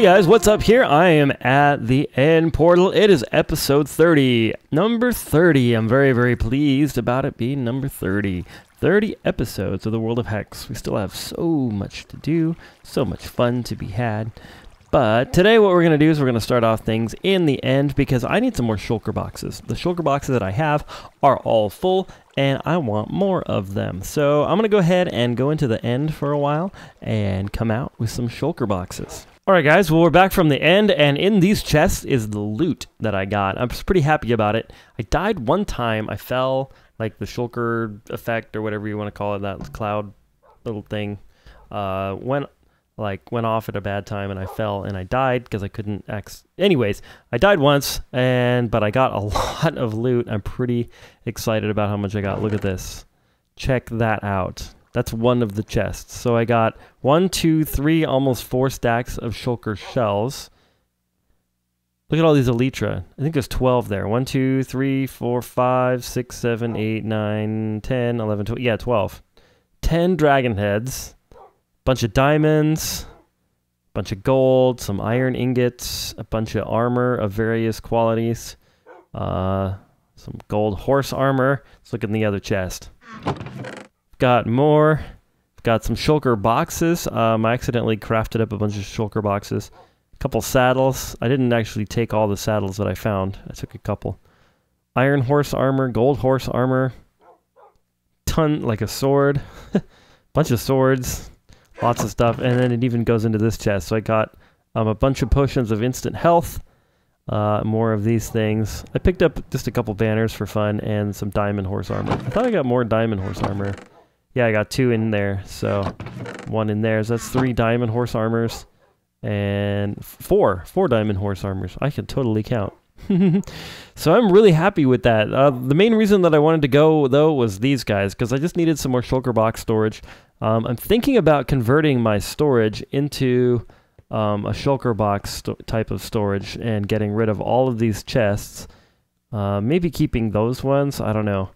Hey guys, what's up here? I am at the end portal. It is episode 30. Number 30. I'm very, very pleased about it being number 30. 30 episodes of the World of Hex. We still have so much to do, so much fun to be had. But today what we're going to do is we're going to start off things in the end because I need some more shulker boxes. The shulker boxes that I have are all full and I want more of them. So I'm going to go ahead and go into the end for a while and come out with some shulker boxes. Alright guys, well we're back from the end, and in these chests is the loot that I got. I'm pretty happy about it. I died one time. I fell, like the shulker effect or whatever you want to call it, that cloud little thing, went off at a bad time and I fell and I died because I couldn't anyways, I died once, but I got a lot of loot. I'm pretty excited about how much I got. Look at this. Check that out. That's one of the chests. So I got 1, 2, 3, almost 4 stacks of shulker shells. Look at all these elytra. I think there's 12 there. 1, 2, 3, 4, 5, 6, 7, 8, 9, 10, 11, 12. Yeah, 12. 10 dragon heads. Bunch of diamonds. Bunch of gold. Some iron ingots. A bunch of armor of various qualities. Some gold horse armor. Let's look in the other chest. Got more. Got some shulker boxes. I accidentally crafted up a bunch of shulker boxes. A couple saddles. I didn't actually take all the saddles that I found. I took a couple. Iron horse armor, gold horse armor. Like a sword. Bunch of swords. Lots of stuff. And then it even goes into this chest. So I got a bunch of potions of instant health. More of these things. I picked up just a couple banners for fun and some diamond horse armor. I thought I got more diamond horse armor. Yeah, I got 2 in there, so 1 in there. So that's 3 diamond horse armors and 4 diamond horse armors. I can totally count. So I'm really happy with that. The main reason that I wanted to go, though, was these guys, because I just needed some more shulker box storage. I'm thinking about converting my storage into a shulker box type of storage and getting rid of all of these chests. Maybe keeping those ones, I don't know.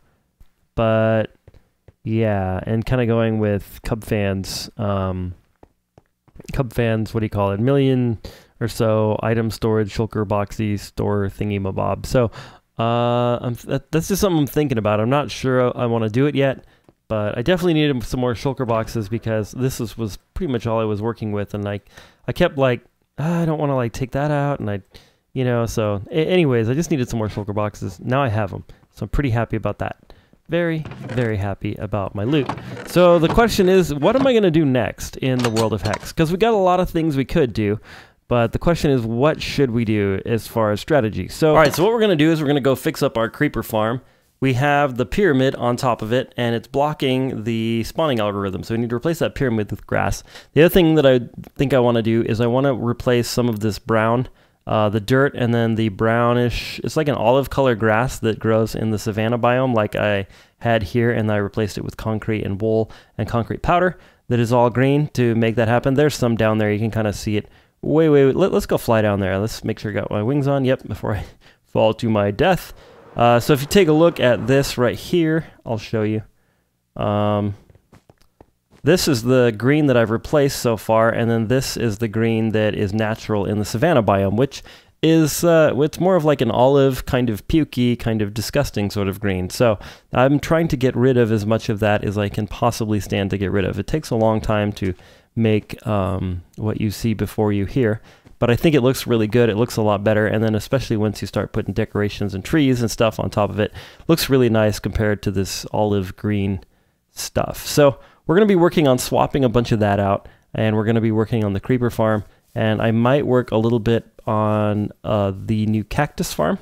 But yeah, and kind of going with cub fans, what do you call it? Million or so item storage, shulker boxy store thingy mabob. So that's just something I'm thinking about. I'm not sure I want to do it yet, but I definitely needed some more shulker boxes because this was pretty much all I was working with, and I kept like, I don't want to like take that out, and so anyways, I just needed some more shulker boxes. Now I have them, so I'm pretty happy about that. Very, very happy about my loot. So the question is, what am I going to do next in the World of Hex? Because we got a lot of things we could do, but the question is, what should we do as far as strategy? So, all right, so what we're going to do is we're going to go fix up our creeper farm. We have the pyramid on top of it, and it's blocking the spawning algorithm, so we need to replace that pyramid with grass. The other thing that I think I want to do is I want to replace some of this brown, the dirt, and then the brownish, it's like an olive color grass that grows in the savanna biome like I had here, and I replaced it with concrete and wool and concrete powder that is all green to make that happen. There's some down there, you can kind of see it. Wait, let's go fly down there. Let's make sure I got my wings on, yep, before I fall to my death. So if you take a look at this right here, I'll show you. This is the green that I've replaced so far, and then this is the green that is natural in the savanna biome, which is it's more of like an olive, kind of pukey, kind of disgusting sort of green. So I'm trying to get rid of as much of that as I can possibly stand to get rid of. It takes a long time to make what you see before you here, but I think it looks really good. It looks a lot better, and then especially once you start putting decorations and trees and stuff on top of it, looks really nice compared to this olive green stuff. So we're going to be working on swapping a bunch of that out, and we're going to be working on the creeper farm, and I might work a little bit on the new cactus farm.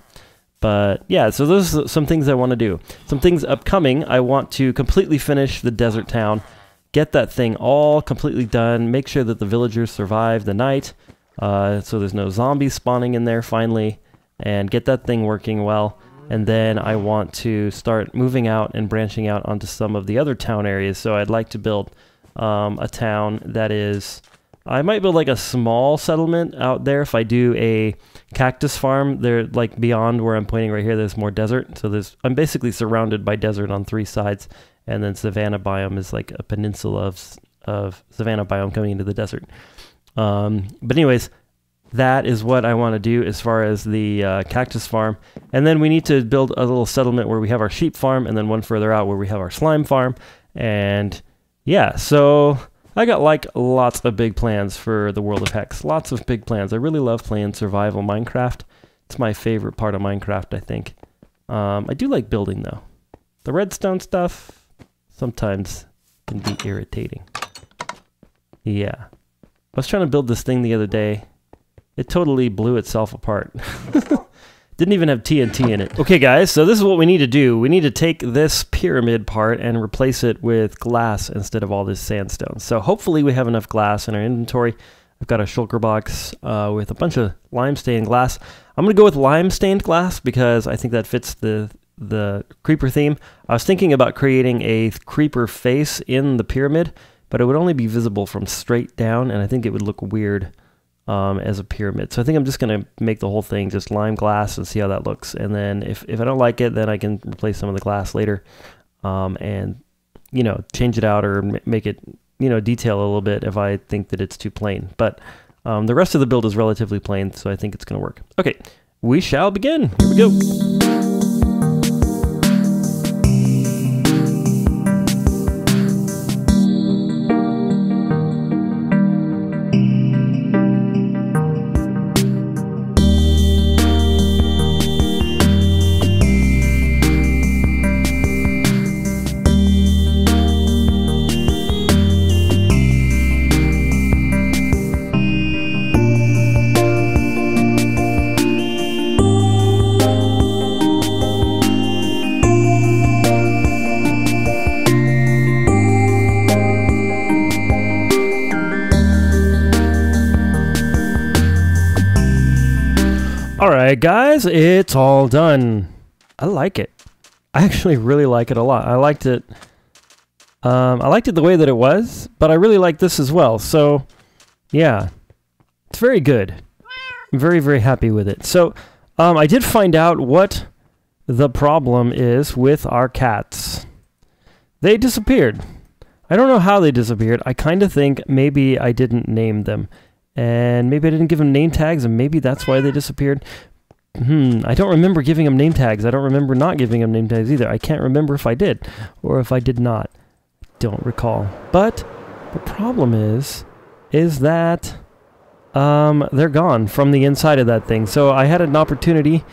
But yeah, so those are some things I want to do. Some things upcoming. I want to completely finish the desert town, get that thing all completely done, make sure that the villagers survive the night, so there's no zombies spawning in there finally, and get that thing working well. And then I want to start moving out and branching out onto some of the other town areas. So I'd like to build a town that is, I might build like a small settlement out there. If I do a cactus farm, they're like beyond where I'm pointing right here, there's more desert. So I'm basically surrounded by desert on 3 sides. And then savanna biome is like a peninsula of savanna biome coming into the desert. But anyways, that is what I want to do as far as the cactus farm. And then we need to build a little settlement where we have our sheep farm, and then one further out where we have our slime farm. And yeah, so I got like lots of big plans for the world of Hex. Lots of big plans. I really love playing survival Minecraft. It's my favorite part of Minecraft, I think. I do like building though. The redstone stuff sometimes can be irritating. Yeah. I was trying to build this thing the other day. It totally blew itself apart. Didn't even have TNT in it. Okay guys, so this is what we need to do. We need to take this pyramid part and replace it with glass instead of all this sandstone. So hopefully we have enough glass in our inventory. I've got a shulker box with a bunch of lime-stained glass. I'm going to go with lime-stained glass because I think that fits the creeper theme. I was thinking about creating a creeper face in the pyramid, but it would only be visible from straight down, and I think it would look weird as a pyramid. So I think I'm just going to make the whole thing just lime glass and see how that looks. And then if I don't like it, then I can replace some of the glass later and, you know, change it out or make it, you know, detail a little bit if I think that it's too plain. But the rest of the build is relatively plain, so I think it's going to work. Okay, we shall begin. Here we go. Alright guys, it's all done. I like it. I actually really like it a lot. I liked it the way that it was, but I really like this as well. So yeah, it's very good. I'm very, very happy with it. So I did find out what the problem is with our cats. They disappeared. I don't know how they disappeared. I kind of think maybe I didn't name them. And maybe I didn't give them name tags, and maybe that's why they disappeared. I don't remember giving them name tags. I don't remember not giving them name tags either. I can't remember if I did or if I did not. Don't recall. But the problem is that they're gone from the inside of that thing. So I had an opportunity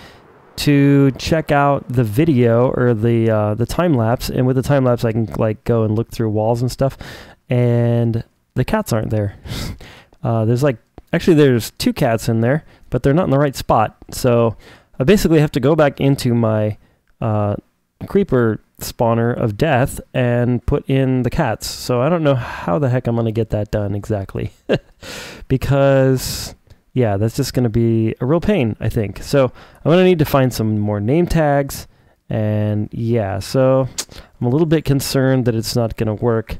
to check out the video or the time lapse, and with the time lapse I can like go and look through walls and stuff, and the cats aren't there. There's two cats in there, but they're not in the right spot. So I basically have to go back into my creeper spawner of death and put in the cats. So I don't know how the heck I'm going to get that done exactly. Because, yeah, that's just going to be a real pain, I think. So I'm going to need to find some more name tags. And, yeah, so I'm a little bit concerned that it's not going to work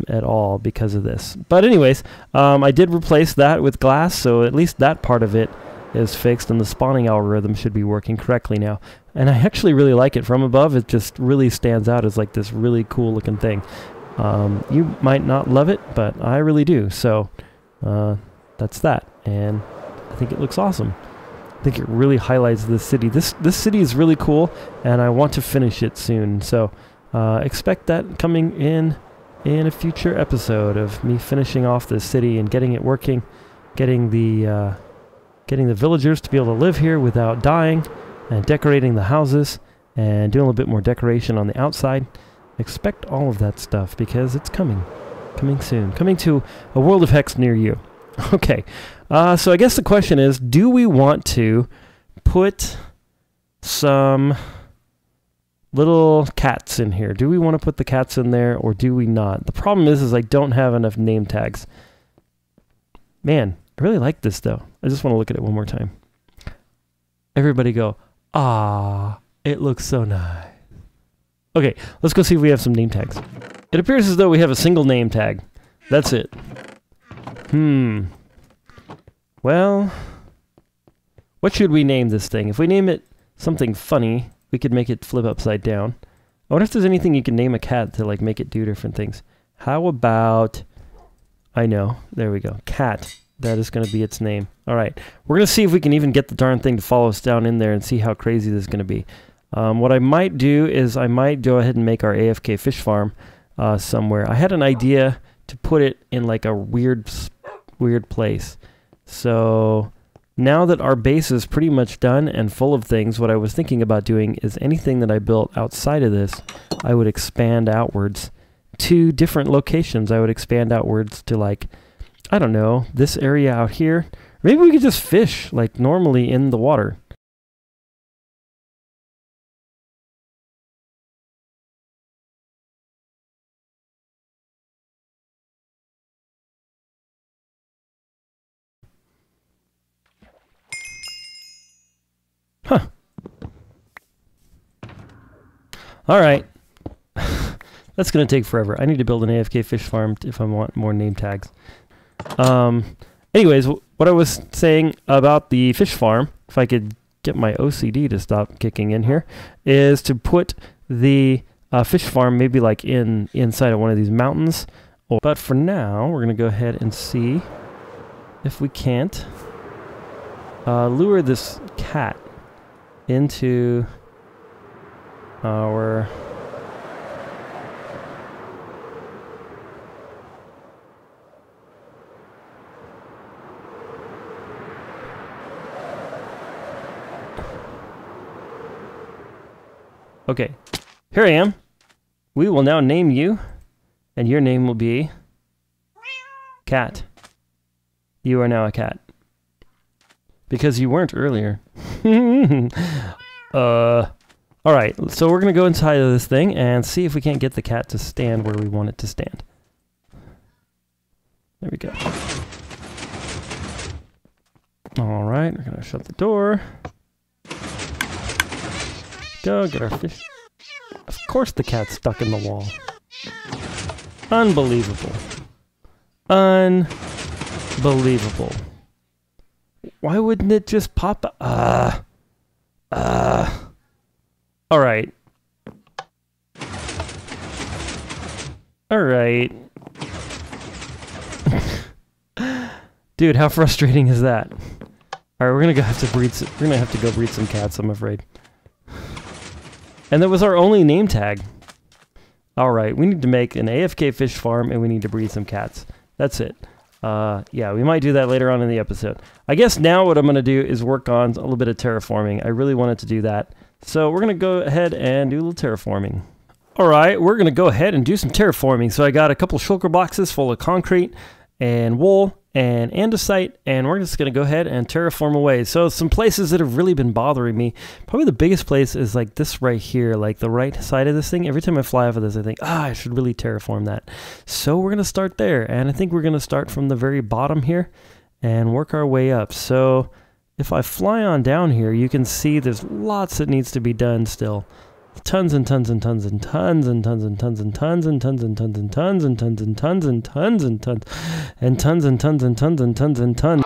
at all because of this. But anyways, I did replace that with glass, so at least that part of it is fixed, and the spawning algorithm should be working correctly now. And I actually really like it. From above, it just really stands out as like this really cool looking thing. You might not love it, but I really do. So that's that, and I think it looks awesome. I think it really highlights this city. This city is really cool, and I want to finish it soon. So expect that coming in a future episode of me finishing off this city and getting it working, getting the villagers to be able to live here without dying, and decorating the houses, and doing a little bit more decoration on the outside. Expect all of that stuff because it's coming soon, coming to a world of Hex near you. Okay, so I guess the question is, do we want to put some little cats in here? Do we want to put the cats in there, or do we not? The problem is I don't have enough name tags. Man, I really like this though. I just want to look at it one more time. Everybody go, ah, it looks so nice. Okay, let's go see if we have some name tags. It appears as though we have a single name tag. That's it. Well, what should we name this thing? If we name it something funny, we could make it flip upside down. I wonder if there's anything you can name a cat to like make it do different things. How about, I know, there we go, cat That is going to be its name. All right. We're going to see if we can even get the darn thing to follow us down in there and see how crazy this is going to be. What I might do is I might go ahead and make our AFK Fish Farm somewhere. I had an idea to put it in like a weird place. So now that our base is pretty much done and full of things, what I was thinking about doing is anything that I built outside of this, I would expand outwards to different locations. I would expand outwards to, like, I don't know, this area out here. Maybe we could just fish like normally in the water. Huh. All right. That's going to take forever. I need to build an AFK fish farm if I want more name tags. Anyways, what I was saying about the fish farm, if I could get my OCD to stop kicking in here, is to put the fish farm maybe like inside of one of these mountains. But for now, we're going to go ahead and see if we can't lure this cat into our... Okay, here I am. We will now name you, and your name will be Cat. You are now a cat. Because you weren't earlier. Alright, so we're going to go inside of this thing and see if we can't get the cat to stand where we want it to stand. There we go. Alright, we're going to shut the door. Go get our fish. Of course the cat's stuck in the wall. Unbelievable. Unbelievable. Why wouldn't it just pop up? Alright. Alright. Dude, how frustrating is that? Alright, we're gonna have to go breed some cats, I'm afraid. And that was our only name tag. Alright, we need to make an AFK fish farm and we need to breed some cats. That's it. Yeah, we might do that later on in the episode. I guess now what I'm going to do is work on a little bit of terraforming. I really wanted to do that. So we're going to go ahead and do a little terraforming. Alright, we're going to go ahead and do some terraforming. So I got a couple shulker boxes full of concrete and wool and andesite, and we're just going to go ahead and terraform away. So some places that have really been bothering me, probably the biggest place is like this right here, like the right side of this thing. Every time I fly off of this, I think, I should really terraform that. So we're going to start there, and I think we're going to start from the very bottom here and work our way up. So if I fly on down here, you can see there's lots that needs to be done still. Tons and tons and tons and tons and tons and tons and tons and tons and tons and tons and tons and tons and tons and tons and tons and tons and tons and tons and tons.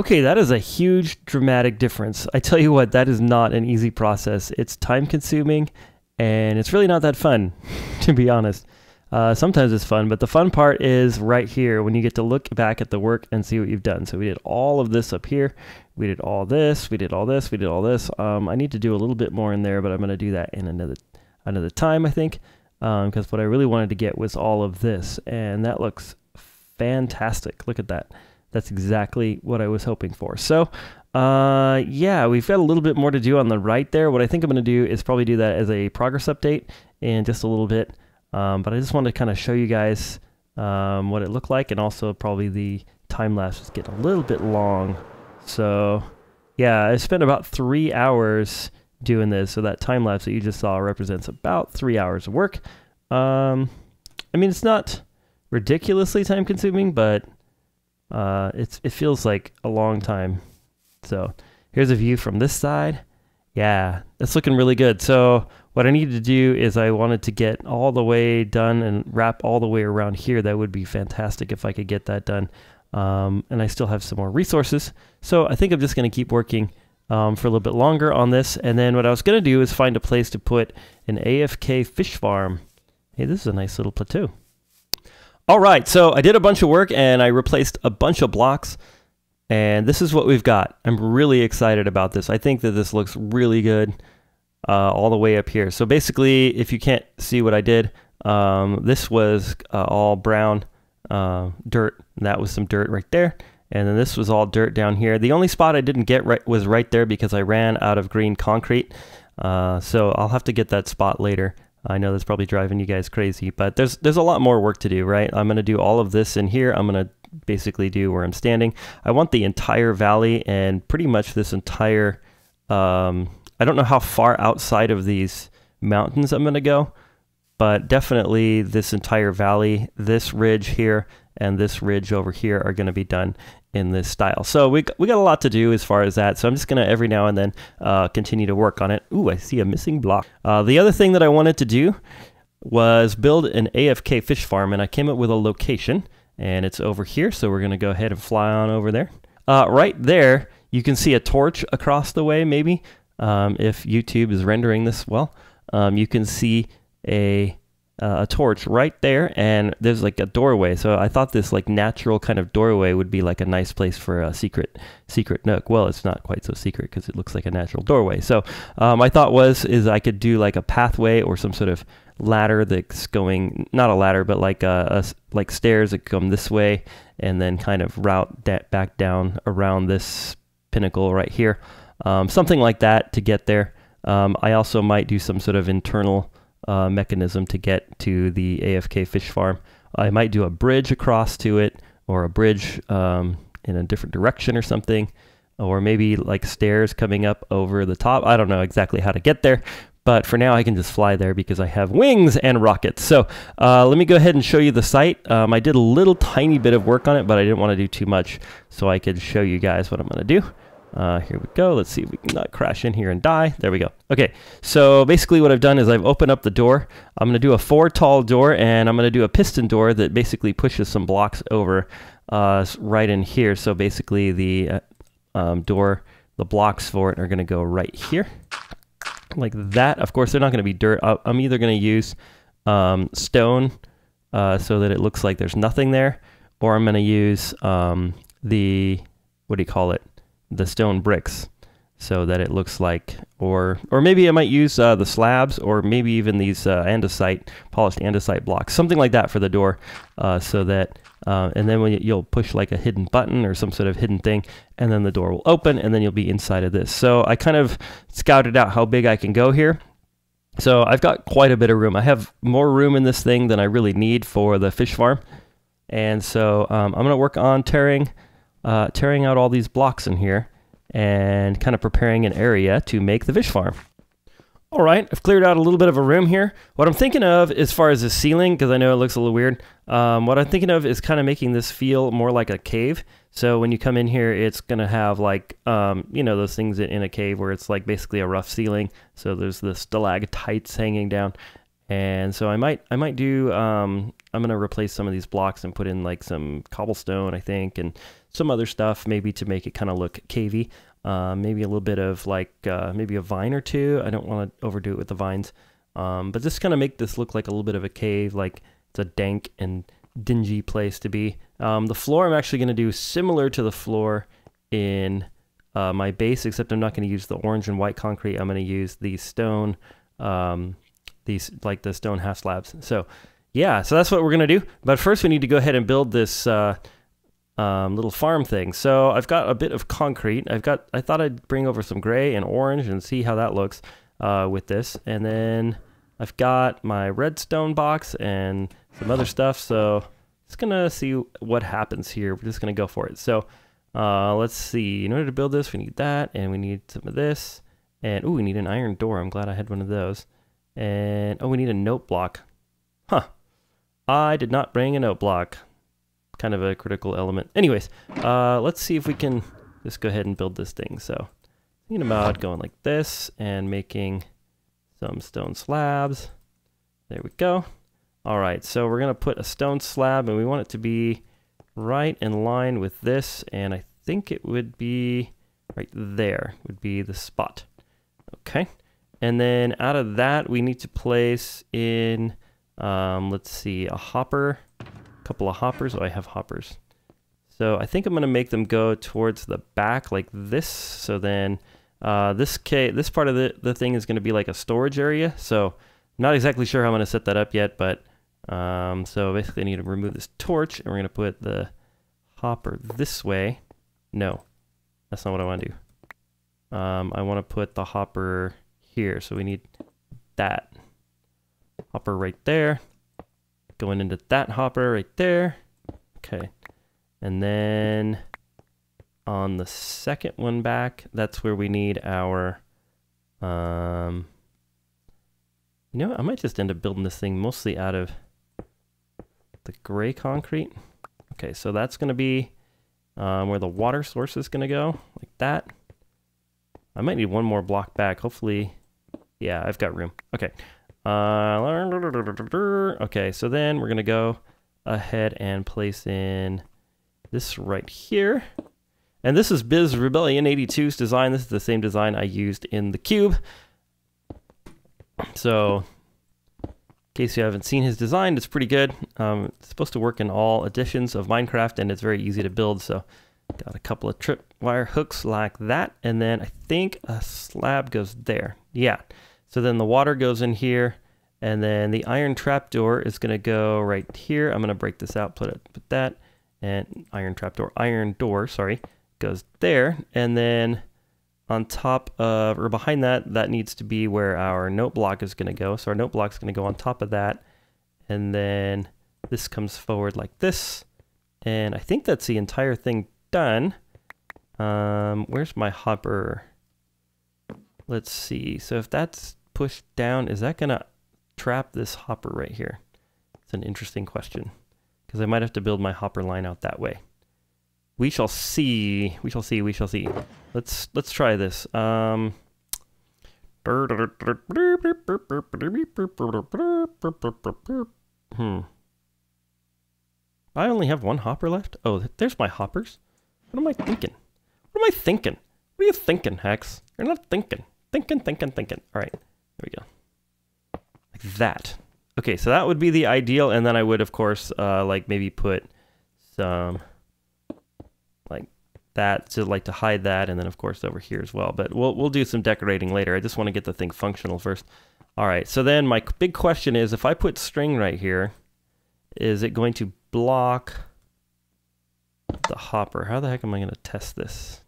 Okay, that is a huge dramatic difference. I tell you what, that is not an easy process. It's time consuming and it's really not that fun, to be honest. Sometimes it's fun, but the fun part is right here when you get to look back at the work and see what you've done. So we did all of this up here. We did all this, we did all this, we did all this. I need to do a little bit more in there, but I'm going to do that in another time, I think, because what I really wanted to get was all of this, and that looks fantastic. Look at that. That's exactly what I was hoping for. So yeah, we've got a little bit more to do on the right there. What I think I'm going to do is probably do that as a progress update in just a little bit. But I just wanted to kind of show you guys what it looked like, and also probably the time lapse is getting a little bit long. So yeah, I spent about 3 hours doing this. So that time lapse that you just saw represents about 3 hours of work. I mean, it's not ridiculously time consuming, but it feels like a long time. So here's a view from this side. Yeah, it's looking really good. So what I needed to do is I wanted to get all the way done and wrap all the way around here. That would be fantastic if I could get that done. And I still have some more resources. So I think I'm just going to keep working for a little bit longer on this. And then what I was going to do is find a place to put an AFK fish farm. Hey, this is a nice little plateau. All right, so I did a bunch of work and I replaced a bunch of blocks. And this is what we've got. I'm really excited about this. I think that this looks really good all the way up here. So basically, if you can't see what I did, this was all brown dirt. And that was some dirt right there. And then this was all dirt down here. The only spot I didn't get right was right there because I ran out of green concrete. So I'll have to get that spot later. I know that's probably driving you guys crazy, but there's a lot more work to do, right? I'm going to do all of this in here. I'm going to basically do where I'm standing. I want the entire valley and pretty much this entire, I don't know how far outside of these mountains I'm going to go, but definitely this entire valley, this ridge here, and this ridge over here are going to be done in this style. So we got a lot to do as far as that. So I'm just going to every now and then continue to work on it. Ooh, I see a missing block. The other thing that I wanted to do was build an AFK fish farm, and I came up with a location, and it's over here. So we're going to go ahead and fly on over there. Right there, you can see a torch across the way, maybe. If YouTube is rendering this well, you can see a torch right there, and there's like a doorway. So I thought this like natural kind of doorway would be like a nice place for a secret nook. Well, it's not quite so secret because it looks like a natural doorway. So my thought is I could do like a pathway or some sort of ladder that's going, not a ladder, but like like stairs that come this way, and then kind of route that back down around this pinnacle right here. Something like that to get there. I also might do some sort of internal mechanism to get to the AFK fish farm. I might do a bridge across to it, or a bridge in a different direction or something, or maybe like stairs coming up over the top. I don't know exactly how to get there, but for now I can just fly there because I have wings and rockets. So let me go ahead and show you the site. I did a little tiny bit of work on it, but I didn't want to do too much, so I could show you guys what I'm going to do. Here we go. Let's see if we can not crash in here and die. There we go. Okay, so basically what I've done is I've opened up the door. I'm going to do a 4 tall door, and I'm going to do a piston door that basically pushes some blocks over right in here. So basically the door, the blocks for it are going to go right here like that. Of course, they're not going to be dirt. I'm either going to use stone so that it looks like there's nothing there, or I'm going to use the, what do you call it? The stone bricks, so that it looks like, or maybe I might use the slabs, or maybe even these andesite, polished andesite blocks, something like that for the door, so that, and then when you'll push like a hidden button or some sort of hidden thing, and then the door will open, and then you'll be inside of this. So I kind of scouted out how big I can go here. So I've got quite a bit of room. I have more room in this thing than I really need for the fish farm, and so I'm going to work on tearing out all these blocks in here and kind of preparing an area to make the fish farm. All right, I've cleared out a little bit of a room here. What I'm thinking of as far as the ceiling, because I know it looks a little weird, what I'm thinking of is kind of making this feel more like a cave. So when you come in here, it's going to have like, you know, those things in a cave where it's like basically a rough ceiling. So there's the stalactites hanging down. And so I might do, I'm going to replace some of these blocks and put in like some cobblestone, I think, and some other stuff maybe to make it kind of look cavey. Maybe a little bit of like, maybe a vine or two. I don't want to overdo it with the vines. But just kind of make this look like a little bit of a cave, like it's a dank and dingy place to be. The floor I'm actually going to do similar to the floor in my base, except I'm not going to use the orange and white concrete. I'm going to use the stone, these like the stone half slabs. So yeah, so that's what we're going to do. But first we need to go ahead and build this little farm thing. So I've got a bit of concrete. I thought I'd bring over some gray and orange and see how that looks with this. And then I've got my redstone box and some other stuff. So just gonna see what happens here. We're just gonna go for it. So let's see. In order to build this, we need that, and we need some of this, and ooh, we need an iron door. I'm glad I had one of those. And oh, we need a note block. Huh. I did not bring a note block. Kind of a critical element. Anyways, let's see if we can just go ahead and build this thing. So thinking about going like this and making some stone slabs. There we go. All right, so we're gonna put a stone slab, and we want it to be right in line with this, and I think it would be right there would be the spot. Okay, and then out of that we need to place in let's see, a hopper, a couple of hoppers. Oh, I have hoppers. So I think I'm gonna make them go towards the back like this. So then this part of the thing is gonna be like a storage area. So I'm not exactly sure how I'm gonna set that up yet, but so basically I need to remove this torch, and we're gonna put the hopper this way. No, that's not what I want to do. I want to put the hopper here, so we need that hopper right there, going into that hopper right there. Okay, and then on the second one back, that's where we need our you know, I might just end up building this thing mostly out of the gray concrete. Okay, so that's going to be where the water source is going to go, like that. I might need one more block back. Hopefully, yeah, I've got room. Okay. Okay, so then we're going to go ahead and place in this right here. And this is Biz Rebellion 82's design. This is the same design I used in the cube. So in case you haven't seen his design, it's pretty good. It's supposed to work in all editions of Minecraft, and it's very easy to build. So got a couple of tripwire hooks like that, and then I think a slab goes there. Yeah. So then the water goes in here, and then the iron trapdoor is going to go right here. I'm going to break this out, put that, and iron door, sorry, goes there, and then on top of, or behind that, that needs to be where our note block is going to go. So our note block is going to go on top of that. And then this comes forward like this. And I think that's the entire thing done. Where's my hopper? Let's see. So if that's pushed down, is that going to trap this hopper right here? It's an interesting question, because I might have to build my hopper line out that way. We shall see. We shall see. We shall see. Let's try this. I only have one hopper left. Oh, there's my hoppers. What am I thinking? What am I thinking? What are you thinking, Hex? You're not thinking. Thinking. All right, there we go. Like that. Okay, so that would be the ideal, and then I would, of course, like maybe put some like that to hide that, and then of course over here as well. But we'll do some decorating later. I just want to get the thing functional first. All right, so then my big question is, if I put string right here, is it going to block the hopper? How the heck am I going to test this?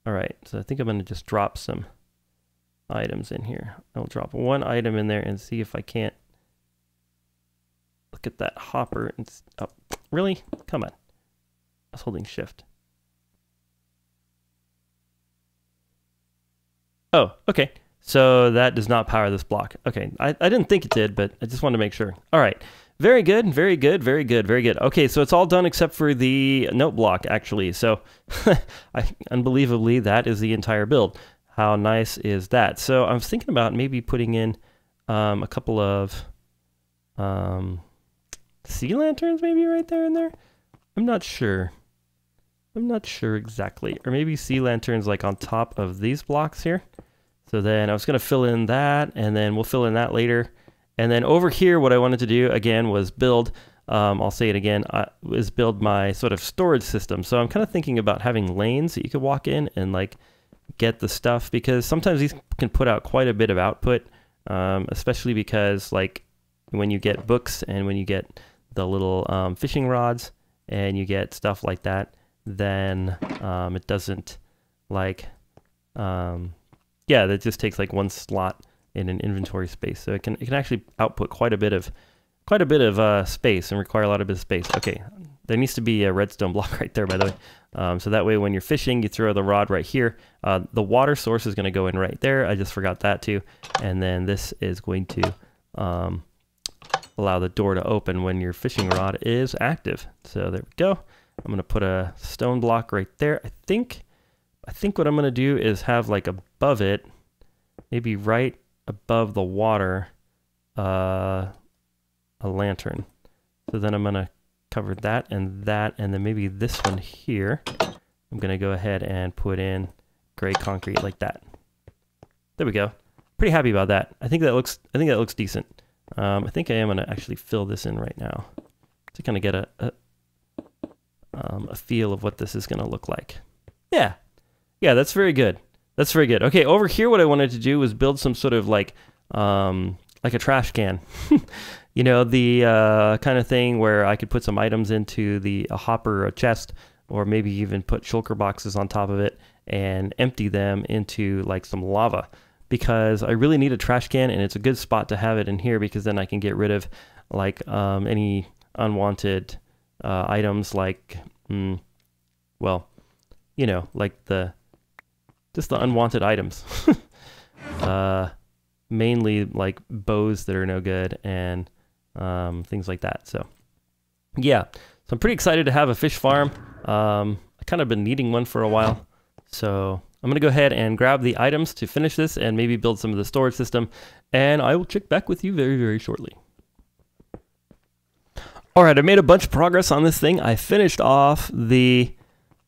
All right, so I think I'm going to just drop some items in here. I'll drop one item in there and see if I can't look at that hopper. And, oh, really? Come on. I was holding shift. Oh, okay. So that does not power this block. Okay, I didn't think it did, but I just wanted to make sure. All right. Very good, very good, very good, very good. Okay, so it's all done except for the note block, actually. So, unbelievably, that is the entire build. how nice is that? So I was thinking about maybe putting in a couple of sea lanterns maybe right there and there. I'm not sure. I'm not sure exactly. Or maybe sea lanterns like on top of these blocks here. So then I was going to fill in that, and then we'll fill in that later. And then over here, what I wanted to do again was build, I'll say it again, is build my sort of storage system. So I'm kind of thinking about having lanes that you could walk in and like get the stuff, because sometimes these can put out quite a bit of output, especially because like when you get books and when you get the little fishing rods and you get stuff like that, then it doesn't like, yeah, that just takes like one slot in an inventory space. So it can actually output quite a bit of space and require a lot of space. Okay, there needs to be a redstone block right there, by the way. So that way when you're fishing, you throw the rod right here. The water source is going to go in right there. I just forgot that too. And then this is going to allow the door to open when your fishing rod is active. So there we go. I'm going to put a stone block right there. I think what I'm going to do is have like above it, maybe right above the water, a lantern. So then I'm going to cover that, and then maybe this one here. I'm going to go ahead and put in gray concrete like that. There we go. Pretty happy about that. I think that looks decent. I think I am going to actually fill this in right now to kind of get a feel of what this is going to look like. Yeah, that's very good. That's very good. Okay, over here, what I wanted to do was build some sort of like a trash can. You know, the kind of thing where I could put some items into a hopper or a chest, or maybe even put shulker boxes on top of it and empty them into like some lava. Because I really need a trash can, and it's a good spot to have it in here, because then I can get rid of like any unwanted items, like, well, you know, like just the unwanted items. Mainly like bows that are no good and things like that. So yeah, so I'm pretty excited to have a fish farm. I kind of been needing one for a while. So I'm going to go ahead and grab the items to finish this and maybe build some of the storage system. And I will check back with you very, very shortly. All right, I made a bunch of progress on this thing. I finished off the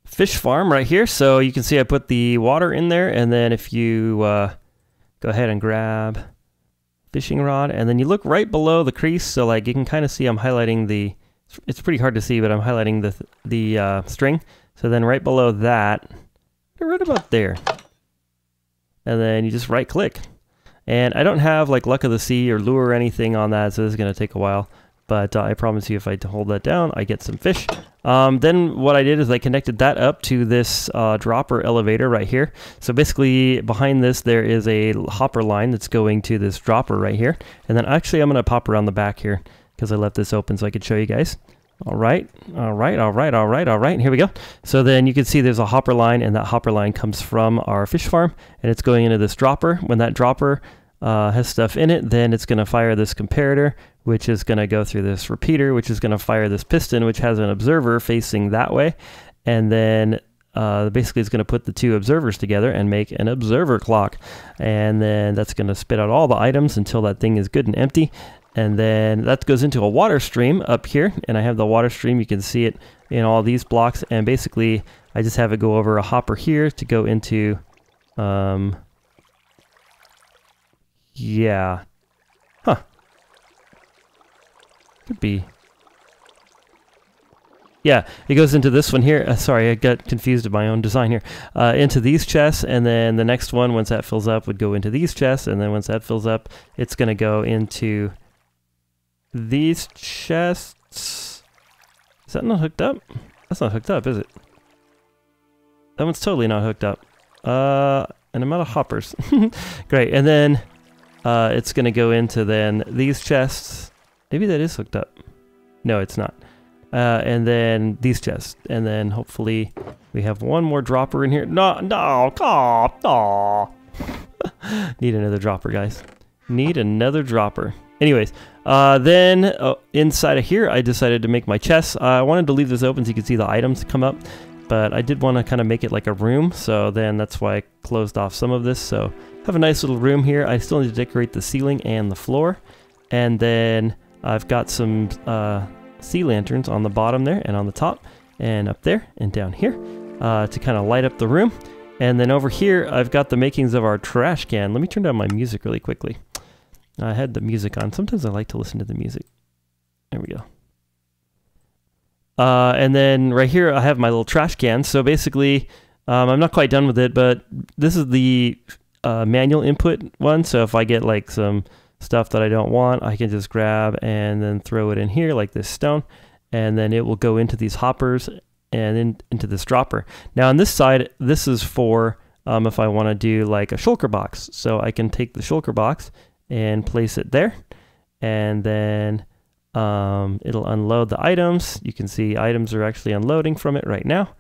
fish farm right here. So you can see I put the water in there. And then if you go ahead and grab fishing rod, and then you look right below the crease. So like you can kind of see I'm highlighting it's pretty hard to see, but I'm highlighting the string. So then right below that, right about there. And then you just right click. And I don't have like luck of the sea or lure or anything on that, so this is going to take a while. But I promise you, if I hold that down, I get some fish. Then what I did is I connected that up to this dropper elevator right here. So basically behind this, there is a hopper line that's going to this dropper right here. And then actually I'm going to pop around the back here because I left this open so I could show you guys. All right. Here we go. So then you can see there's a hopper line, and that hopper line comes from our fish farm, and it's going into this dropper. When that dropper has stuff in it, then it's going to fire this comparator, which is going to go through this repeater, which is going to fire this piston, which has an observer facing that way. And then basically it's going to put the two observers together and make an observer clock. And then that's going to spit out all the items until that thing is good and empty. And then that goes into a water stream up here. And I have the water stream. You can see it in all these blocks. And basically I just have it go over a hopper here to go into, yeah. Huh. Could be. Yeah, it goes into this one here. Sorry, I got confused with my own design here. Into these chests, and then the next one, once that fills up, would go into these chests, and then once that fills up, it's going to go into these chests. Is that not hooked up? That's not hooked up, is it? That one's totally not hooked up. And I'm out of hoppers. Great, and then it's going to go into then these chests. Maybe that is hooked up. No, it's not. And then these chests. And then hopefully we have one more dropper in here. No. Need another dropper, guys. Need another dropper. Anyways, then inside of here, I decided to make my chests. I wanted to leave this open so you could see the items come up. but I did want to kind of make it like a room, so then that's why I closed off some of this. So have a nice little room here. I still need to decorate the ceiling and the floor, and then I've got some sea lanterns on the bottom there and on the top and up there and down here to kind of light up the room. And then over here I've got the makings of our trash can. Let me turn down my music really quickly. I had the music on. Sometimes I like to listen to the music. There we go. And then right here I have my little trash can. So basically I'm not quite done with it, but this is the manual input one. So if I get like some stuff that I don't want, I can just grab and then throw it in here like this stone, and then it will go into these hoppers and into this dropper. Now on this side, this is for if I want to do like a shulker box. So I can take the shulker box and place it there, and then it'll unload the items. You can see items are actually unloading from it right now.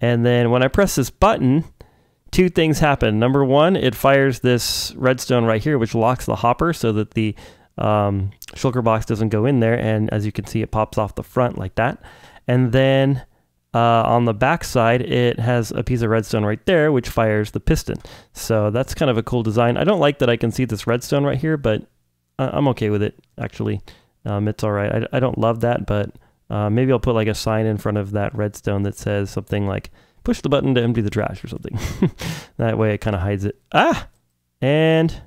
And then when I press this button, two things happen. Number one, it fires this redstone right here, which locks the hopper so that the shulker box doesn't go in there. And as you can see, it pops off the front like that. And then on the back side, it has a piece of redstone right there, which fires the piston. So that's kind of a cool design. I don't like that I can see this redstone right here, but I'm okay with it, actually. It's all right. I don't love that, but maybe I'll put like a sign in front of that redstone that says something like, push the button to empty the trash or something. That way it kind of hides it. Ah! And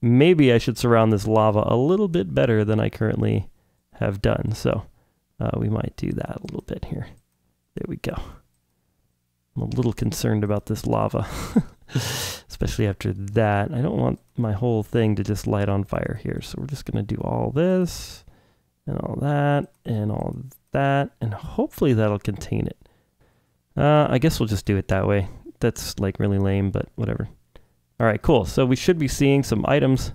maybe I should surround this lava a little bit better than I currently have done. So we might do that a little bit here. There we go. I'm a little concerned about this lava, especially after that. I don't want my whole thing to just light on fire here. So we're just going to do all this and all that and all that, and hopefully that'll contain it. I guess we'll just do it that way. That's like really lame, but whatever. All right, cool. So we should be seeing some items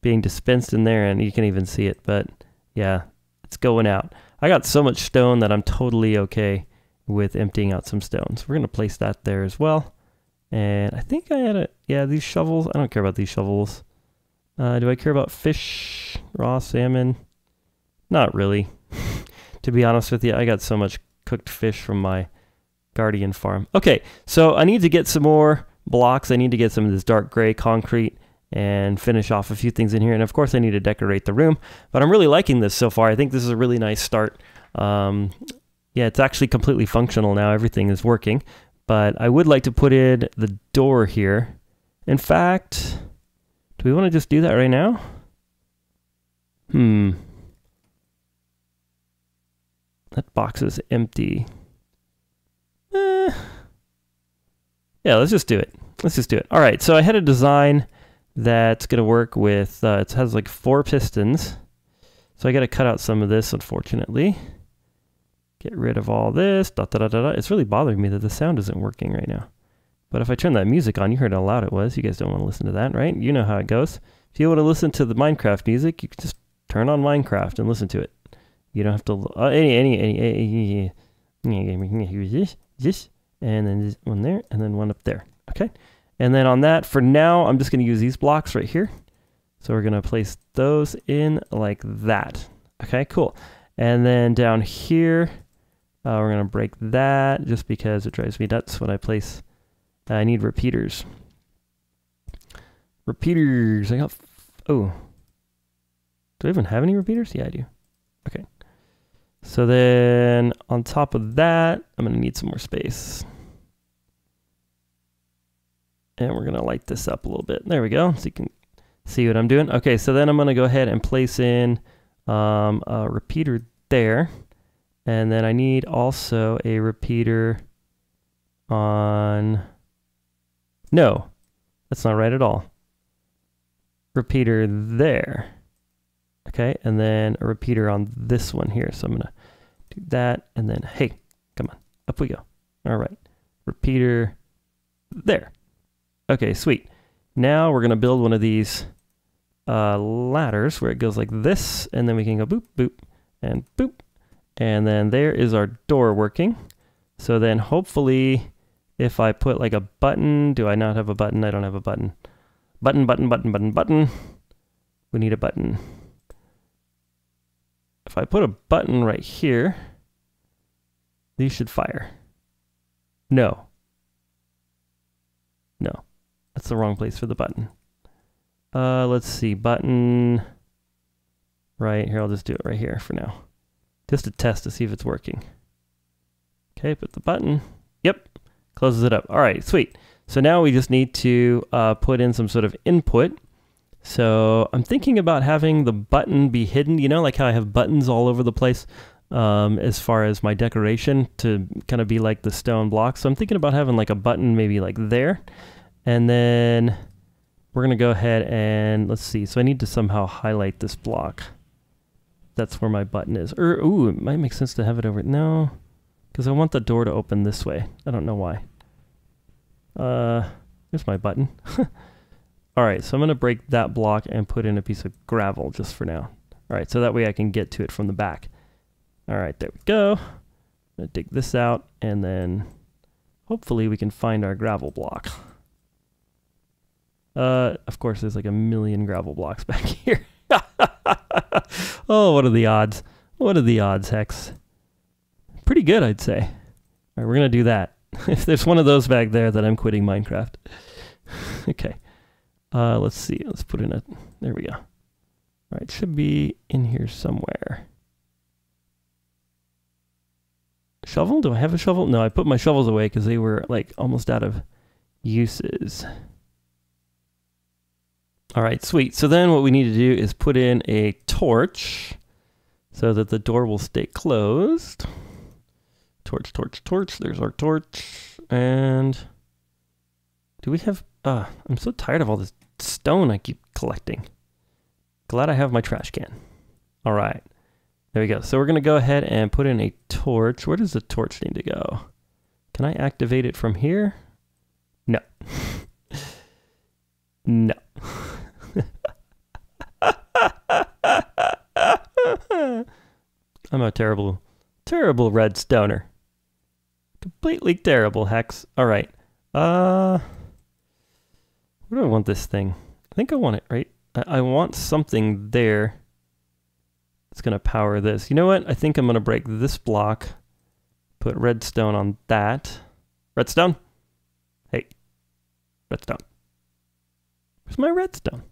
being dispensed in there, and you can even see it, but yeah, it's going out. I got so much stone that I'm totally okay with emptying out some stones. We're going to place that there as well. And I think I had these shovels. I don't care about these shovels. Do I care about fish, raw salmon? Not really. To be honest with you, I got so much cooked fish from my Guardian farm. Okay, so I need to get some more blocks. I need to get some of this dark gray concrete and finish off a few things in here. And of course I need to decorate the room, but I'm really liking this so far. I think this is a really nice start. Yeah, it's actually completely functional now. Everything is working, but I would like to put in the door here. In fact, do we want to just do that right now? That box is empty. Yeah, let's just do it. Let's just do it. All right, so I had a design that's going to work with, it has like 4 pistons. So I got to cut out some of this, unfortunately. Get rid of all this. It's really bothering me that the sound isn't working right now. But if I turn that music on, you heard how loud it was. You guys don't want to listen to that, right? You know how it goes. If you want to listen to the Minecraft music, you can just turn on Minecraft and listen to it. You don't have to, this, and then this one there, and then one up there. Okay, and then on that, for now, I'm just going to use these blocks right here. So we're going to place those in like that. Okay, cool. And then down here, we're going to break that just because it drives me nuts when I place. I need repeaters. Repeaters. I got. Oh, do I even have any repeaters? Yeah, I do. Okay. So then on top of that, I'm going to need some more space. And we're going to light this up a little bit. There we go. So you can see what I'm doing. Okay, so then I'm going to go ahead and place in a repeater there. And then I need also a repeater on... No, that's not right at all. Repeater there. Okay, and then a repeater on this one here. So I'm going to do that, and then, hey, come on, up we go. All right, repeater there. Okay, sweet. Now we're going to build one of these ladders where it goes like this, and then we can go boop, boop, and boop. And then there is our door working. So then hopefully if I put like a button, do I not have a button? I don't have a button. Button, button, button, button, button. We need a button. If I put a button right here, these should fire. No. No. That's the wrong place for the button. Let's see. Button. Right here. I'll just do it right here for now. Just to test to see if it's working. Okay, put the button. Yep. Closes it up. All right, sweet. So now we just need to put in some sort of input. So I'm thinking about having the button be hidden. You know, like how I have buttons all over the place as far as my decoration to kind of be like the stone blocks. So I'm thinking about having like a button maybe like there. And then we're going to go ahead and let's see. So I need to somehow highlight this block. That's where my button is. Ooh, it might make sense to have it over. No, because I want the door to open this way. I don't know why. There's my button. All right, so I'm going to break that block and put in a piece of gravel just for now. All right, so that way I can get to it from the back. All right, there we go. I'm going to dig this out, and then hopefully we can find our gravel block. Of course, there's like a million gravel blocks back here. Oh, what are the odds? What are the odds, Hex? Pretty good, I'd say. All right, we're going to do that. If there's one of those back there, then I'm quitting Minecraft. Okay. Let's see. Let's put in a... There we go. All right, should be in here somewhere. Shovel? Do I have a shovel? No, I put my shovels away because they were like almost out of uses. All right, sweet. So then what we need to do is put in a torch so that the door will stay closed. Torch, torch, torch. There's our torch. And do we have... I'm so tired of all this stone I keep collecting. Glad I have my trash can. All right. There we go. So we're going to go ahead and put in a torch. Where does the torch need to go? Can I activate it from here? No. No. I'm a terrible, terrible redstoner. Completely terrible, Hex. All right. Where do I want this thing? I think I want it right. I want something there. It's going to power this. You know what? I think I'm going to break this block. Put redstone on that. Redstone? Hey. Redstone. Where's my redstone?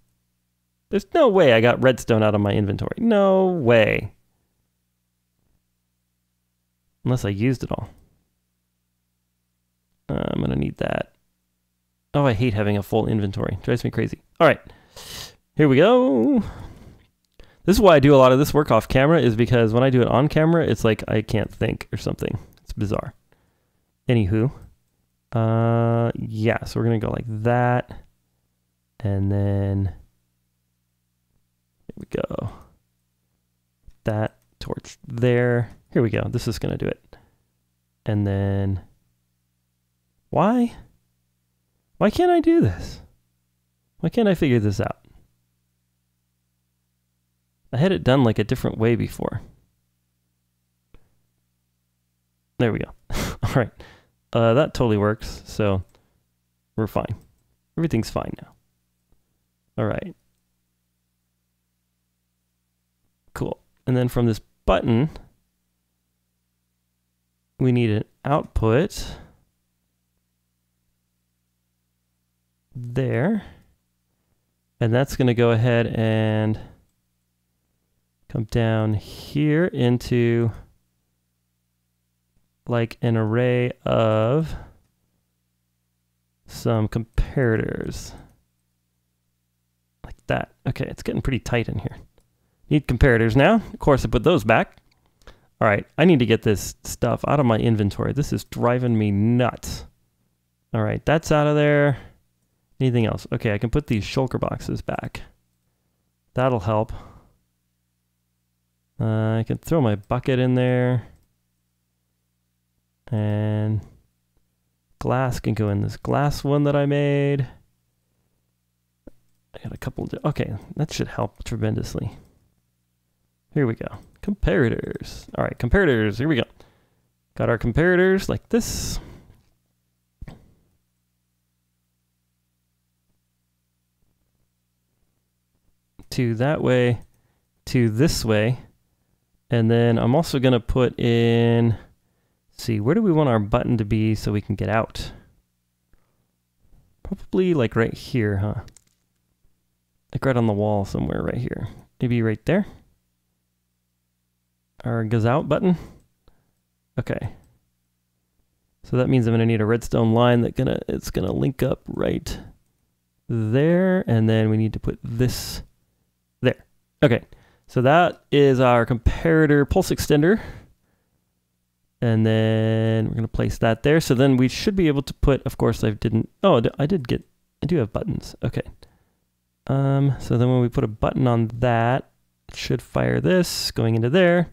There's no way I got redstone out of my inventory. No way. Unless I used it all. I'm going to need that. Oh, I hate having a full inventory. Drives me crazy. All right. Here we go. This is why I do a lot of this work off camera, is because when I do it on camera, it's like I can't think or something. It's bizarre. Anywho. Yeah, so we're going to go like that. And then... Here we go. That torch there. Here we go. This is going to do it. And then... Why? Why can't I do this? Why can't I figure this out? I had it done like a different way before. There we go. All right. That totally works. So we're fine. Everything's fine now. All right. Cool. And then from this button, we need an output there. And that's going to go ahead and come down here into like an array of some comparators. Like that. Okay, it's getting pretty tight in here. Need comparators now. Of course, I put those back. All right, I need to get this stuff out of my inventory. This is driving me nuts. All right, that's out of there. Anything else? Okay, I can put these shulker boxes back. That'll help. I can throw my bucket in there. And glass can go in this glass one that I made. I got a couple. Okay, that should help tremendously. Here we go. Comparators. All right, comparators. Here we go. Got our comparators like this. To that way, to this way. And then I'm also going to put in see, where do we want our button to be so we can get out? Probably like right here, huh? Like right on the wall somewhere right here. Maybe right there. Our goes out button. Okay. So that means I'm gonna need a redstone line it's gonna link up right there, and then we need to put this there. Okay. So that is our comparator pulse extender. And then we're going to place that there. So then we should be able to put, of course, I do have buttons. Okay. So then when we put a button on that, it should fire this going into there.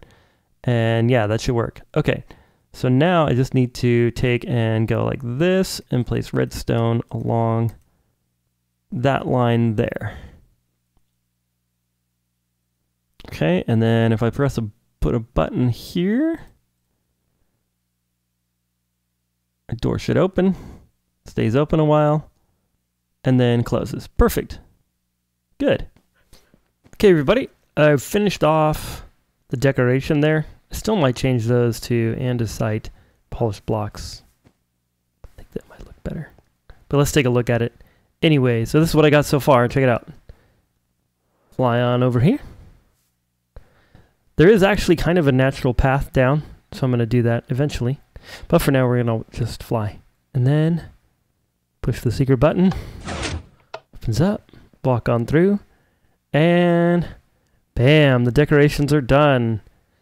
And yeah, that should work. Okay. So now I just need to take and go like this and place redstone along that line there. Okay, and then if I put a button here, the door should open, stays open a while, and then closes. Perfect. Good. Okay, everybody, I've finished off the decoration there. I still might change those to andesite polished blocks. I think that might look better. But let's take a look at it. Anyway, so this is what I got so far. Check it out. Fly on over here. There is actually kind of a natural path down, so I'm going to do that eventually. But for now, we're going to just fly. And then push the secret button. Opens up. Walk on through. And bam, the decorations are done.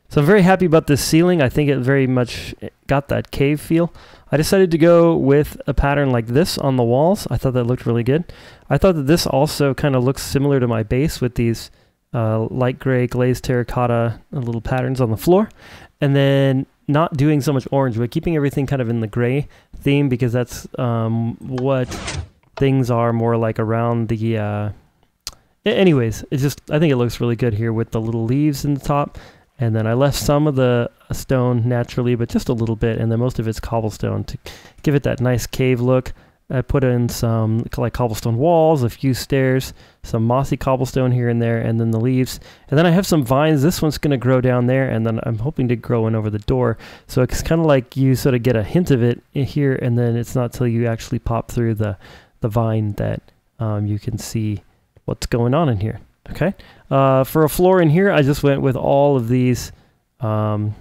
So I'm very happy about this ceiling. I think it very much got that cave feel. I decided to go with a pattern like this on the walls. I thought that looked really good. I thought that this also kind of looks similar to my base with these light gray glazed terracotta little patterns on the floor, and then not doing so much orange, but keeping everything kind of in the gray theme, because that's what things are more like around the anyways, it's just, I think it looks really good here with the little leaves in the top. And then I left some of the stone naturally, but just a little bit, and then most of it's cobblestone to give it that nice cave look. I put in some like cobblestone walls, a few stairs, some mossy cobblestone here and there, and then the leaves. And then I have some vines. This one's going to grow down there, and then I'm hoping to grow in over the door. So it's kind of like you sort of get a hint of it here, and then it's not till you actually pop through the vine that you can see what's going on in here. Okay. For a floor in here, I just went with all of these, you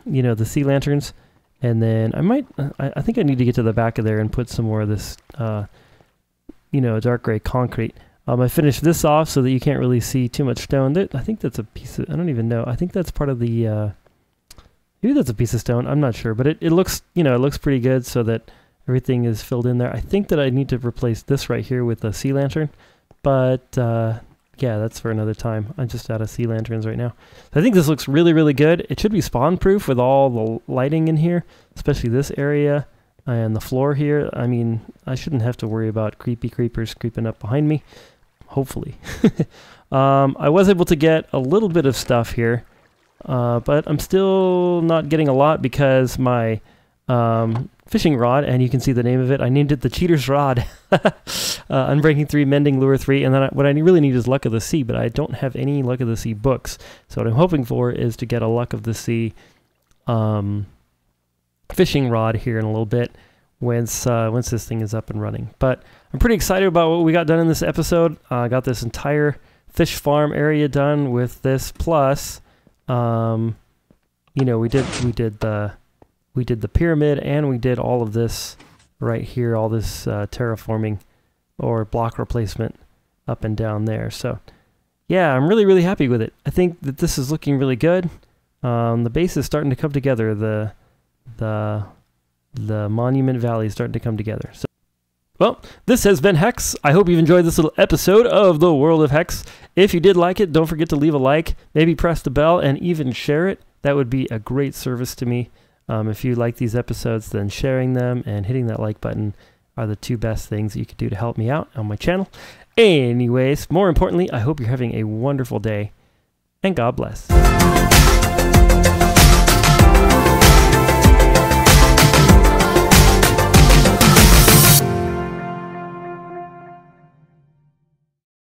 know, the sea lanterns. And then I think I need to get to the back of there and put some more of this, you know, dark gray concrete. I finished this off so that you can't really see too much stone. I think that's a piece of, I don't even know. I think that's part of the, maybe that's a piece of stone. I'm not sure, but it looks, you know, it looks pretty good so that everything is filled in there. I think that I need to replace this right here with a sea lantern, but, yeah, that's for another time. I'm just out of sea lanterns right now. So I think this looks really, really good. It should be spawn proof with all the lighting in here, especially this area and the floor here. I mean, I shouldn't have to worry about creepy creepers creeping up behind me, hopefully. I was able to get a little bit of stuff here, but I'm still not getting a lot because my fishing rod, and you can see the name of it, I named it the Cheater's Rod. Unbreaking 3, Mending Lure 3, and then what I really need is Luck of the Sea, but I don't have any Luck of the Sea books. So what I'm hoping for is to get a Luck of the Sea fishing rod here in a little bit once this thing is up and running. But I'm pretty excited about what we got done in this episode. I got this entire fish farm area done with this, plus, you know, we did the pyramid, and we did all of this right here, all this terraforming or block replacement up and down there. So yeah, I'm really, really happy with it. I think that this is looking really good. The base is starting to come together. The Monument Valley is starting to come together. So, well, this has been Hex. I hope you've enjoyed this little episode of the World of Hex. If you did like it, don't forget to leave a like, maybe press the bell, and even share it. That would be a great service to me. If you like these episodes, then sharing them and hitting that like button are the two best things that you could do to help me out on my channel. Anyways, more importantly, I hope you're having a wonderful day, and God bless.